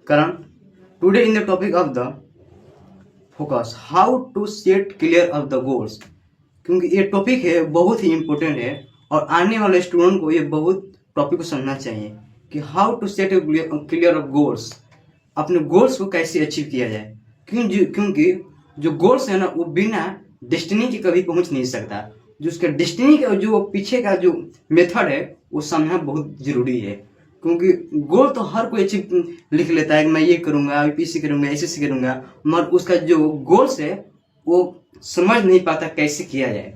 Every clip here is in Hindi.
Karan, today in the topic of the focus, how to set clear of the goals, क्योंकि ये टॉपिक है बहुत ही इम्पोर्टेंट है और आने वाले स्टूडेंट को ये बहुत टॉपिक को समझना चाहिए कि how to set clear of goals, अपने गोल्स को कैसे अचीव किया जाए। क्योंकि जो गोल्स है ना वो बिना डेस्टिनी के कभी पहुंच नहीं सकता। जो उसका डेस्टिनी का जो पीछे का जो मेथड है वो समझना बहुत जरूरी है, क्योंकि गोल तो हर कोई अचीव लिख लेता है कि मैं ये करूंगा, यूपीएससी करूंगा, एसएससी करूंगा, मगर उसका जो गोल्स है वो समझ नहीं पाता कैसे किया जाए।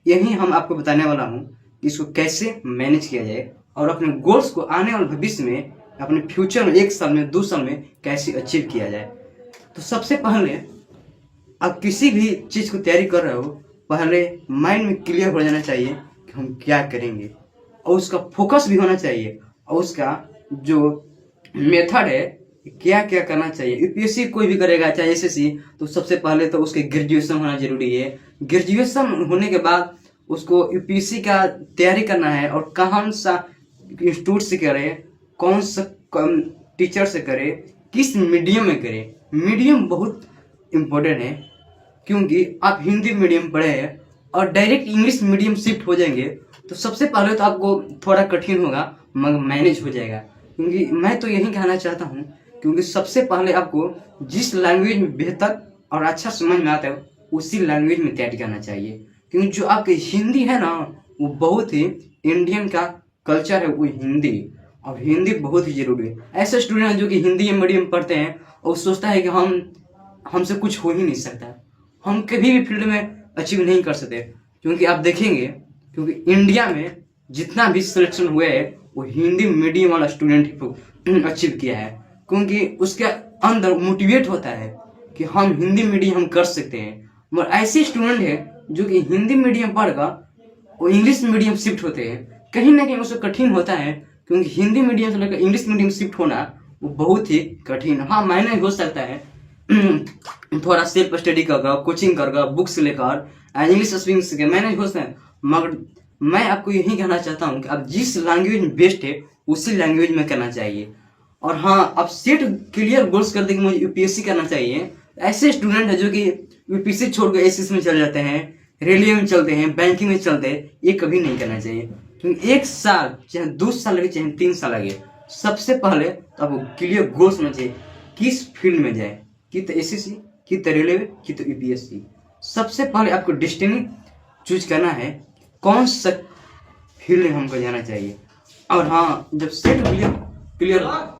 यही हम आपको बताने वाला हूँ कि इसको कैसे मैनेज किया जाए और अपने गोल्स को आने वाले भविष्य में, अपने फ्यूचर में, 1 साल में, 2 साल में कैसे अचीव किया जाए। तो सबसे पहले आप किसी भी चीज़ को तैयारी कर रहे हो, पहले माइंड में क्लियर हो जाना चाहिए कि हम क्या करेंगे और उसका फोकस भी होना चाहिए और उसका जो मेथड है क्या क्या करना चाहिए। यूपीएससी कोई भी करेगा चाहे एसएससी, तो सबसे पहले तो उसके ग्रेजुएशन होना जरूरी है। ग्रेजुएशन होने के बाद उसको यूपीएससी का तैयारी करना है और कौन सा इंस्टीट्यूट से करे, कौन सा टीचर से करे, किस मीडियम में करे। मीडियम बहुत इम्पोर्टेंट है, क्योंकि आप हिंदी मीडियम पढ़े हैं और डायरेक्ट इंग्लिश मीडियम शिफ्ट हो जाएंगे तो सबसे पहले तो आपको थोड़ा कठिन होगा, मगर मैनेज हो जाएगा। क्योंकि मैं तो यही कहना चाहता हूँ, क्योंकि सबसे पहले आपको जिस लैंग्वेज में बेहतर और अच्छा समझ में आता है उसी लैंग्वेज में तैयारी करना चाहिए। क्योंकि जो आपकी हिंदी है ना वो बहुत ही इंडियन का कल्चर है, वो हिंदी, और हिंदी बहुत ही जरूरी है। ऐसे स्टूडेंट हैं जो कि हिंदी मीडियम पढ़ते हैं और सोचता है कि हमसे कुछ हो ही नहीं सकता, हम कभी भी फील्ड में अचीव नहीं कर सकते। क्योंकि आप देखेंगे, क्योंकि इंडिया में जितना भी सिलेक्शन हुआ है वो हिंदी मीडियम वाला स्टूडेंट अचीव किया है, क्योंकि उसके अंदर मोटिवेट होता है कि हम हिंदी मीडियम हम कर सकते हैं। मगर ऐसे स्टूडेंट है जो कि हिंदी मीडियम पढ़कर वो इंग्लिश मीडियम शिफ्ट होते हैं, कहीं ना कहीं उसको कठिन होता है। क्योंकि हिंदी मीडियम से लेकर इंग्लिश मीडियम शिफ्ट होना वो बहुत ही कठिन। हाँ, मैंने हो सकता है थोड़ा सेल्फ स्टडी करके, कोचिंग करके, बुक्स लेकर, इंग्लिश स्पीकिंग से मैनेज हो सकता है, मगर मैं आपको यही कहना चाहता हूँ कि आप जिस लैंग्वेज में बेस्ट है उसी लैंग्वेज में करना चाहिए। और हाँ, आप सेट क्लियर गोल्स कर दे कि मुझे यूपीएससी करना चाहिए। ऐसे स्टूडेंट है जो कि यूपीएससी छोड़ कर एसएससी में चले जाते हैं, रेलवे में चलते हैं, बैंकिंग में चलते हैं, ये कभी नहीं करना चाहिए। क्योंकि 1 साल चाहे 2 साल लगे चाहे 3 साल लगे, सबसे पहले तो आपको क्लियर गोल्स होना चाहिए किस फील्ड में जाए, कि तो एसएससी, कि तो रेलवे, कि तो यूपीएससी। सबसे पहले आपको डेस्टिनी चूज करना है कौन सा फील्ड में हमको जाना चाहिए। और हाँ, जब सेट क्लियर